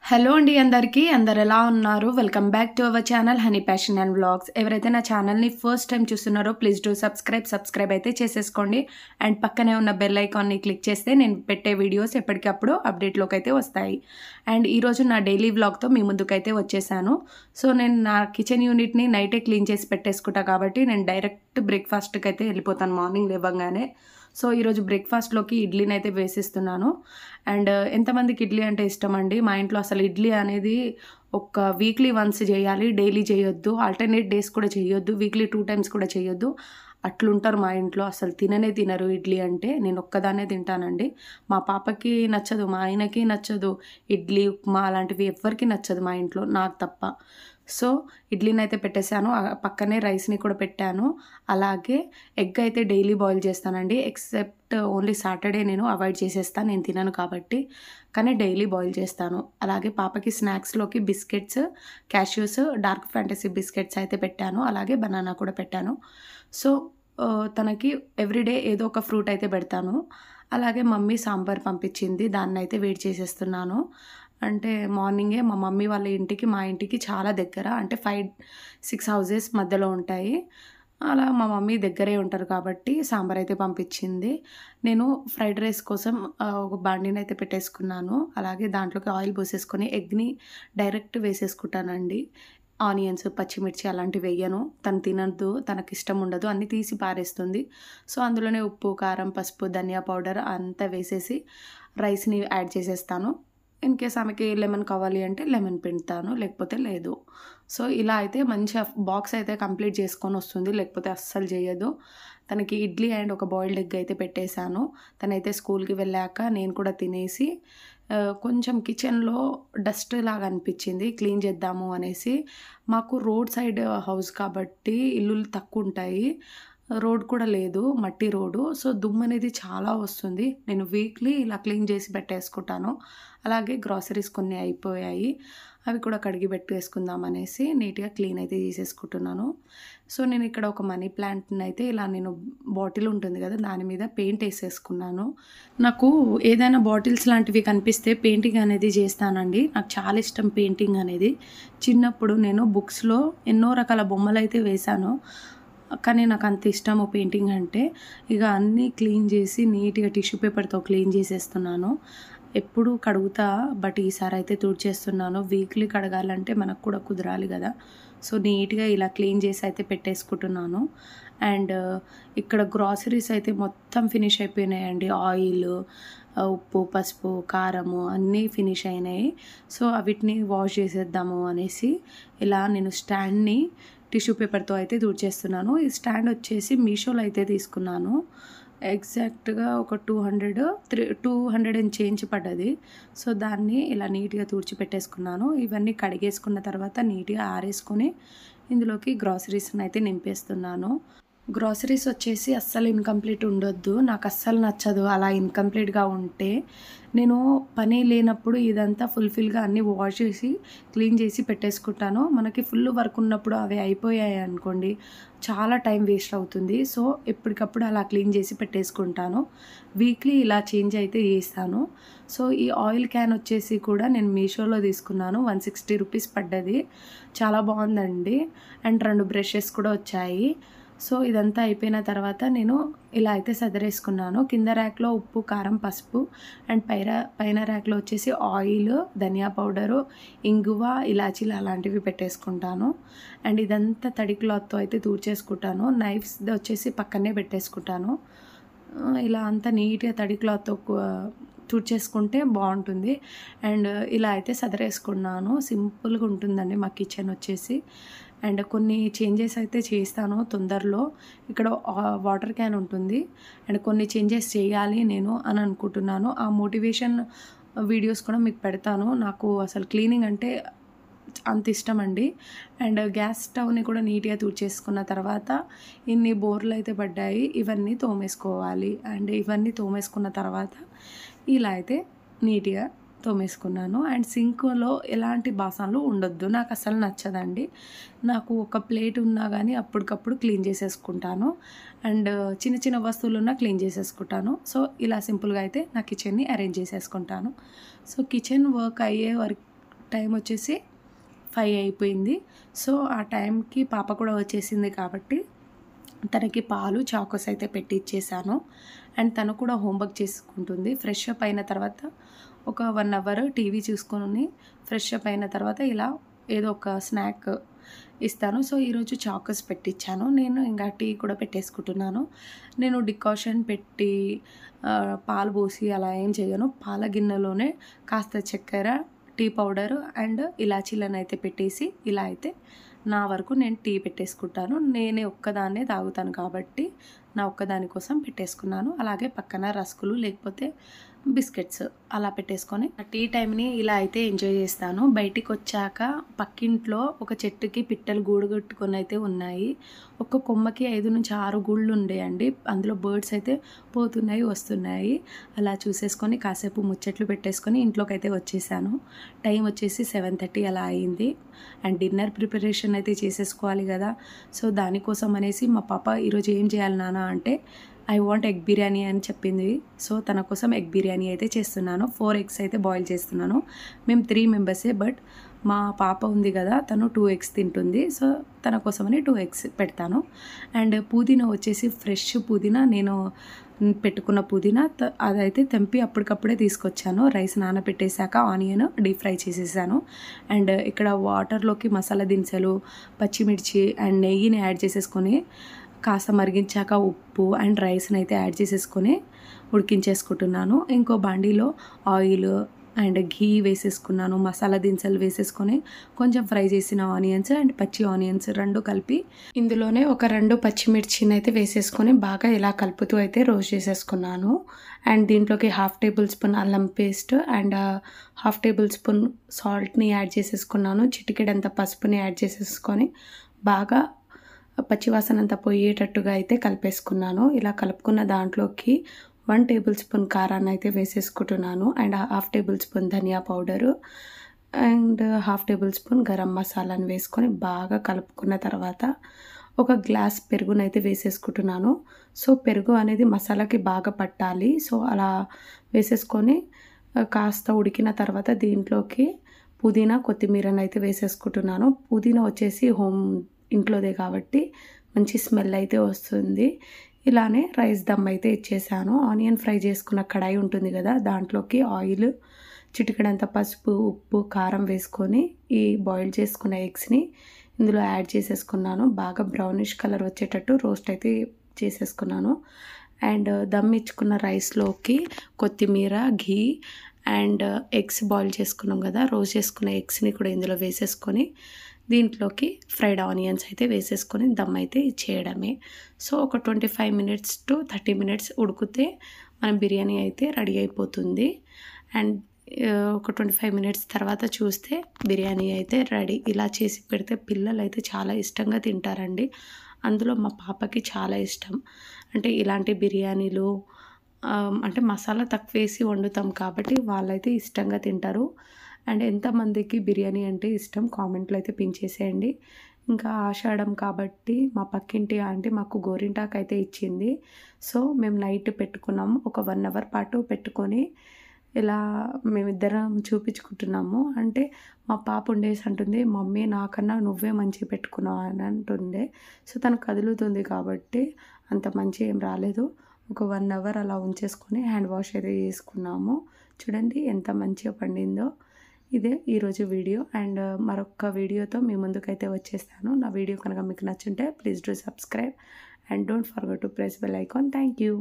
Hello అండి అందరికీ. అందరు ఎలా ఉన్నారు? Welcome back to our channel honey passion and vlogs. ఎవరైతే నా ఛానల్‌ని ఫస్ట్ టైం చూస్తున్నారో ప్లీజ్ డూ సబ్స్క్రైబ్ అయితే చేసేసుకోండి. అండ్ పక్కనే ఉన్న బెల్ ఐకాన్‌ని క్లిక్ చేస్తే నేను పెట్టే వీడియోస్ ఎప్పటికప్పుడు అప్డేట్‌లోకి అయితే వస్తాయి. అండ్ ఈరోజు నా డైలీ వ్లాగ్‌తో మీ ముందుకైతే వచ్చేసాను. సో నేను నా కిచెన్ యూనిట్‌ని నైటే క్లీన్ చేసి పెట్టేసుకుంటా కాబట్టి నేను డైరెక్ట్ బ్రేక్‌ఫాస్ట్‌కి అయితే వెళ్ళిపోతాను మార్నింగ్ లేవగానే. సో ఈరోజు బ్రేక్‌ఫాస్ట్‌లోకి ఇడ్లీనైతే వేసిస్తున్నాను. అండ్ ఎంతమందికి ఇడ్లీ అంటే ఇష్టమండి? మా ఇంట్లో అసలు ఇడ్లీ అనేది ఒక వీక్లీ వన్స్ చేయాలి. డైలీ చేయొద్దు. ఆల్టర్‌నేట్ డేస్ కూడా చేయొద్దు. వీక్లీ 2 టైమ్స్ కూడా చేయొద్దు. అట్లుంటారు మా ఇంట్లో. అసలు తినరు ఇడ్లీ అంటే. నేను ఒక్కదాన్నే తింటానండి. మా పాపకి నచ్చదు. మా ఆయనకి నచ్చదు. ఇడ్లీ, ఉప్మా అలాంటివి ఎవ్వరికీ నచ్చదు మా ఇంట్లో. నాకు తప్ప. సో ఇడ్లీనైతే పెట్టేశాను. పక్కనే రైస్‌ని కూడా పెట్టాను. అలాగే ఎగ్ అయితే డైలీ బాయిల్ చేస్తానండి. ఎక్సెప్ట్ ఓన్లీ సాటర్డే నేను అవాయిడ్ చేసేస్తా. నేను తినను కాబట్టి. కానీ డైలీ బాయిల్ చేస్తాను. అలాగే పాపకి స్నాక్స్‌లోకి biscuits, cashews, Dark Fantasy biscuits అయితే పెట్టాను. అలాగే బనానా కూడా పెట్టాను. సో తనకి ఎవ్రీడే ఏదో ఒక ఫ్రూట్ అయితే పెడతాను. అలాగే మమ్మీ సాంబార్ పంపించింది. దాన్నైతే వేడి చేసేస్తున్నాను. అంటే మార్నింగే మా మమ్మీ వాళ్ళ ఇంటికి, మా ఇంటికి చాలా దగ్గర. అంటే 5-6 హౌసెస్ మధ్యలో ఉంటాయి. అలా మా మమ్మీ దగ్గరే ఉంటారు కాబట్టి సాంబార్ అయితే పంపించింది. నేను ఫ్రైడ్ రైస్ కోసం ఒక బాండీనైతే పెట్టేసుకున్నాను. అలాగే దాంట్లోకి ఆయిల్ పోసేసుకొని ఎగ్‌ని డైరెక్ట్ వేసేసుకుంటానండి. ఆనియన్స్, పచ్చిమిర్చి అలాంటివి వెయ్యను. తను తినద్దు. తనకిష్టం ఉండదు. అన్నీ తీసి పారేస్తుంది. సో అందులోనే ఉప్పు, కారం, పసుపు, ధనియా పౌడర్ అంతా వేసేసి రైస్‌ని యాడ్ చేసేస్తాను. ఇన్‌కేస్ ఆమెకి లెమన్ కావాలి అంటే లెమన్ పిండుతాను. లేకపోతే లేదు. సో ఇలా అయితే మంచిగా బాక్స్ అయితే కంప్లీట్ చేసుకొనొస్తుంది. లేకపోతే అస్సలు చేయదు. తనకి ఇడ్లీ అండ్ ఒక బాయిల్డ్ ఎగ్ అయితే పెట్టేశాను. తనైతే స్కూల్‌కి వెళ్ళాక నేను కూడా తినేసి కొంచెం కిచెన్‌లో డస్ట్ లాగా అనిపించింది. క్లీన్ చేద్దాము అనేసి. మాకు రోడ్ సైడ్ హౌస్ కాబట్టి ఇల్లులు తక్కువుంటాయి. రోడ్ కూడా లేదు. మట్టి రోడ్డు. సో దుమ్మనేది చాలా వస్తుంది. నేను వీక్లీ ఇలా క్లీన్ చేసి పెట్టేసుకుంటాను. అలాగే గ్రాసరీస్ కొన్ని అయిపోయాయి. అవి కూడా కడిగి పెట్టేసుకుందాం అనేసి నీట్‌గా క్లీన్ అయితే చేసేసుకుంటున్నాను. సో నేను ఇక్కడ ఒక మనీ ప్లాంట్‌నైతే ఇలా నేను బాటిల్ ఉంటుంది కదా! దాని మీద పెయింట్ ఏసేసుకున్నాను. నాకు ఏదైనా బాటిల్స్ లాంటివి కనిపిస్తే పెయింటింగ్ అనేది చేస్తానండి. నాకు చాలా ఇష్టం పెయింటింగ్ అనేది. చిన్నప్పుడు నేను బుక్స్‌లో ఎన్నో రకాల బొమ్మలైతే వేశాను. కానీ నాకంత ఇష్టము పెయింటింగ్ అంటే. ఇక అన్నీ క్లీన్ చేసి నీట్‌గా టిష్యూ పేపర్‌తో క్లీన్ చేసేస్తున్నాను. ఎప్పుడూ కడుగుతా. బట్ ఈసారైతే తుడిచేస్తున్నాను. వీక్లీ కడగాలంటే మనకు కూడా కుదరాలి కదా! సో నీట్‌గా ఇలా క్లీన్ చేసి అయితే పెట్టేసుకుంటున్నాను. అండ్ ఇక్కడ గ్రాసరీస్ అయితే మొత్తం ఫినిష్ అయిపోయినాయండి. ఆయిల్, ఉప్పు, పసుపు, కారము అన్నీ ఫినిష్ అయినాయి. సో వీటిని వాష్ చేసేద్దాము అనేసి ఇలా నేను స్టాండ్‌ని టిష్యూ పేపర్‌తో అయితే తుడిచేస్తున్నాను. ఈ స్టాండ్ వచ్చేసి మీషోలో అయితే తీసుకున్నాను. ఎగ్జాక్ట్‌గా ఒక 200 అండ్ చేంజ్ పడ్డది. సో దాన్ని ఇలా నీట్‌గా తుడిచిపెట్టేసుకున్నాను. ఇవన్నీ కడిగేసుకున్న తర్వాత నీట్‌గా ఆరేసుకొని ఇందులోకి గ్రాసరీస్‌ని అయితే నింపేస్తున్నాను. గ్రాసరీస్ వచ్చేసి అస్సలు ఇన్‌కంప్లీట్ ఉండొద్దు. నాకు అస్సలు నచ్చదు అలా ఇన్‌కంప్లీట్‌గా ఉంటే. నేను పని లేనప్పుడు ఇదంతా ఫుల్‌ఫిల్‌గా అన్నీ వాష్ చేసి, క్లీన్ చేసి పెట్టేసుకుంటాను. మనకి ఫుల్ వర్క్ ఉన్నప్పుడు అవి అయిపోయాయి అనుకోండి, చాలా టైం వేస్ట్ అవుతుంది. సో ఎప్పటికప్పుడు అలా క్లీన్ చేసి పెట్టేసుకుంటాను. వీక్లీ ఇలా చేంజ్ అయితే చేస్తాను. సో ఈ ఆయిల్ క్యాన్ వచ్చేసి కూడా నేను మీషోలో తీసుకున్నాను. 160 రూపీస్ పడ్డది. చాలా బాగుందండి. అండ్ 2 బ్రషెస్ కూడా వచ్చాయి. సో ఇదంతా అయిపోయిన తర్వాత నేను ఇలా అయితే సదిరేసుకున్నాను. కింద ర్యాక్‌లో ఉప్పు, కారం, పసుపు అండ్ పైన ర్యాక్‌లో వచ్చేసి ఆయిల్, ధనియా పౌడరు, ఇంగువ, ఇలాచీలు అలాంటివి పెట్టేసుకుంటాను. అండ్ ఇదంతా తడి క్లాత్‌తో అయితే తుడిచేసుకుంటాను. నైఫ్స్‌ది వచ్చేసి పక్కనే పెట్టేసుకుంటాను. ఇలా అంతా నీట్‌గా తడి క్లాత్‌తో తుడిచేసుకుంటే బాగుంటుంది. అండ్ ఇలా అయితే సదిరేసుకున్నాను. సింపుల్‌గా ఉంటుందండి మా కిచెన్ వచ్చేసి. అండ్ కొన్ని చేంజెస్ అయితే చేస్తాను తొందరలో. ఇక్కడ వాటర్ క్యాన్ ఉంటుంది. అండ్ కొన్ని చేంజెస్ చేయాలి నేను అని అనుకుంటున్నాను. ఆ మోటివేషన్ వీడియోస్ కూడా మీకు పెడతాను. నాకు అసలు క్లీనింగ్ అంటే అంత ఇష్టమండి. అండ్ గ్యాస్ స్టవ్‌ని కూడా నీట్‌గా తుడిచేసుకున్న తర్వాత ఇన్ని బోర్లు అయితే పడ్డాయి. ఇవన్నీ తోమేసుకోవాలి. అండ్ ఇవన్నీ తోమేసుకున్న తర్వాత ఇలా అయితే నీట్‌గా తోమేసుకున్నాను. అండ్ సింక్‌లో ఎలాంటి బాసనలు ఉండొద్దు. నాకు అసలు నచ్చదండి. నాకు ఒక ప్లేట్ ఉన్నా గానీ అప్పటికప్పుడు క్లీన్ చేసేసుకుంటాను. అండ్ చిన్న చిన్న వస్తువులున్నా క్లీన్ చేసేసుకుంటాను. సో ఇలా సింపుల్‌గా అయితే నా కిచెన్‌ని అరేంజ్ చేసేసుకుంటాను. సో కిచెన్ వర్క్ అయ్యే టైం వచ్చేసి 5 అయిపోయింది. సో ఆ టైంకి పాప కూడా వచ్చేసింది కాబట్టి తనకి పాలు చాకోస్ అయితే పెట్టి ఇచ్చేసాను. అండ్ తను కూడా హోంవర్క్ చేసుకుంటుంది. ఫ్రెష్ అప్ అయిన తర్వాత ఒక 1 అవర్ టీవీ చూసుకొని ఫ్రెష్ అప్ అయిన తర్వాత ఇలా ఏదో ఒక స్నాక్ ఇస్తాను. సో ఈరోజు చాకోస్ పెట్టించాను. నేను ఇంకా టీ కూడా పెట్టేసుకుంటున్నాను. నేను డికాషన్ పెట్టి పాలు పోసి అలా ఏం చేయను. పాల గిన్నెలోనే కాస్త చక్కెర, టీ పౌడర్ అండ్ ఇలాచీలను అయితే పెట్టేసి ఇలా అయితే నా వరకు నేను టీ పెట్టేసుకుంటాను. నేనే ఒక్కదాన్నే తాగుతాను కాబట్టి నా ఒక్కదాని కోసం పెట్టేసుకున్నాను. అలాగే పక్కన రస్కులు లేకపోతే బిస్కెట్స్ అలా పెట్టేసుకొని టీ టైంని ఇలా అయితే ఎంజాయ్ చేస్తాను. బయటికి వచ్చాక పక్కింట్లో ఒక చెట్టుకి పిట్టలు గూడు కట్టుకొని అయితే ఉన్నాయి. ఒక్క కొమ్మకి 5 నుంచి 6 గూళ్ళు ఉండేయండి. అందులో బర్డ్స్ అయితే పోతున్నాయి వస్తున్నాయి. అలా చూసేసుకొని కాసేపు ముచ్చట్లు పెట్టేసుకొని ఇంట్లోకి అయితే వచ్చేసాను. టైం వచ్చేసి 7:30 అలా అయింది. అండ్ డిన్నర్ ప్రిపరేషన్ అయితే చేసేసుకోవాలి కదా. సో దానికోసం అనేసి మా పాప ఈరోజు ఏం చేయాలి నాన్న అంటే ఐ వాంట్ ఎగ్ బిర్యానీ అని చెప్పింది. సో తన కోసం ఎగ్ బిర్యానీ అయితే చేస్తున్నాను. 4 ఎగ్స్ అయితే బాయిల్ చేస్తున్నాను. మేము 3 మెంబర్సే, బట్ మా పాప ఉంది కదా తను 2 ఎగ్స్ తింటుంది. సో తన కోసమని 2 ఎగ్స్ పెడతాను. అండ్ పుదీనా వచ్చేసి ఫ్రెష్ పుదీనా నేను పెట్టుకున్న పుదీనా అదైతే తెంపి అప్పటికప్పుడే తీసుకొచ్చాను. రైస్ నానబెట్టేశాక ఆనియన్ డీప్ ఫ్రై చేసేసాను. అండ్ ఇక్కడ వాటర్లోకి మసాలా దినుసులు, పచ్చిమిర్చి అండ్ నెయ్యిని యాడ్ చేసేసుకొని కాస్త మరిగించాక ఉప్పు అండ్ రైస్ని అయితే యాడ్ చేసేసుకొని ఉడికించేసుకుంటున్నాను. ఇంకో బండిలో ఆయిల్ అండ్ ఘీ వేసేసుకున్నాను. మసాలా దినుసులు వేసేసుకొని కొంచెం ఫ్రై చేసిన ఆనియన్స్ అండ్ పచ్చి ఆనియన్స్ 2 కలిపి ఇందులోనే ఒక 2 పచ్చిమిర్చిని అయితే వేసేసుకొని బాగా ఇలా కలుపుతూ అయితే రోస్ట్ చేసేసుకున్నాను. అండ్ దీంట్లోకి 1/2 టేబుల్ స్పూన్ అల్లం పేస్ట్ అండ్ 1/2 టేబుల్ స్పూన్ సాల్ట్ని యాడ్ చేసేసుకున్నాను. చిటికెడంత పసుపుని యాడ్ చేసేసుకొని బాగా పచ్చివాసన అంతా పోయేటట్టుగా అయితే కలిపేసుకున్నాను. ఇలా కలుపుకున్న దాంట్లోకి 1 టేబుల్ స్పూన్ కారాన్ని అయితే వేసేసుకుంటున్నాను. అండ్ 1/2 టేబుల్ స్పూన్ ధనియా పౌడరు అండ్ 1/2 టేబుల్ స్పూన్ గరం మసాలాని వేసుకొని బాగా కలుపుకున్న తర్వాత ఒక గ్లాస్ పెరుగునైతే వేసేసుకుంటున్నాను. సో పెరుగు అనేది మసాలాకి బాగా పట్టాలి. సో అలా వేసేసుకొని కాస్త ఉడికిన తర్వాత దీంట్లోకి పుదీనా, కొత్తిమీరని అయితే వేసేసుకుంటున్నాను. పుదీనా వచ్చేసి ఇంట్లోదే కాబట్టి మంచి స్మెల్ అయితే వస్తుంది. ఇలానే రైస్ దమ్ అయితే ఇచ్చేసాను. ఆనియన్ ఫ్రై చేసుకున్న కడాయి ఉంటుంది కదా దాంట్లోకి ఆయిల్, చిటికెడంత పసుపు, ఉప్పు, కారం వేసుకొని ఈ బాయిల్ చేసుకున్న ఎగ్స్ని ఇందులో యాడ్ చేసేసుకున్నాను. బాగా బ్రౌనిష్ కలర్ వచ్చేటట్టు రోస్ట్ అయితే చేసేసుకున్నాను. అండ్ దమ్ ఇచ్చుకున్న రైస్లోకి కొత్తిమీర, ఘీ అండ్ ఎగ్స్ బాయిల్ చేసుకున్నాం కదా, రోస్ట్ చేసుకున్న ఎగ్స్ని కూడా ఇందులో వేసేసుకొని దీంట్లోకి ఫ్రైడ్ ఆనియన్స్ అయితే వేసేసుకొని దమ్ అయితే ఇచ్చేయడమే. సో ఒక 25 మినిట్స్ టు 30 మినిట్స్ ఉడికితే మన బిర్యానీ అయితే రెడీ అయిపోతుంది. అండ్ ఒక 25 మినిట్స్ తర్వాత చూస్తే బిర్యానీ అయితే రెడీ. ఇలా చేసి పెడితే పిల్లలు అయితే చాలా ఇష్టంగా తింటారండి. అందులో మా పాపకి చాలా ఇష్టం. అంటే ఇలాంటి బిర్యానీలు అంటే మసాలా తక్కువ వేసి వండుతాం కాబట్టి వాళ్ళైతే ఇష్టంగా తింటారు. అండ్ ఎంతమందికి బిర్యానీ అంటే ఇష్టం కామెంట్లో అయితే పిన్ చేసేయండి. ఇంకా ఆషాఢం కాబట్టి మా పక్కింటి ఆంటీ మాకు గోరింటాకు అయితే ఇచ్చింది. సో మేము నైట్ పెట్టుకున్నాము. ఒక 1 అవర్ పాటు పెట్టుకొని ఇలా మేమిద్దరం చూపించుకుంటున్నాము. అంటే మా పాప ఉండేసి అంటుంది, మమ్మీ నాకన్నా నువ్వే మంచిగా పెట్టుకున్నావు అని అంటుండే. సో తను కదులుతుంది కాబట్టి అంత మంచి ఏం రాలేదు. ఒక 1 అవర్ అలా ఉంచేసుకొని హ్యాండ్ వాష్ అయితే చేసుకున్నాము. చూడండి ఎంత మంచిగా పండిందో. ఇదే ఈరోజు వీడియో. అండ్ మరొక వీడియోతో మీ ముందుకైతే వచ్చేస్తాను. నా వీడియో కనుక మీకు నచ్చుంటే please do subscribe and don't forget to press bell icon. Thank you.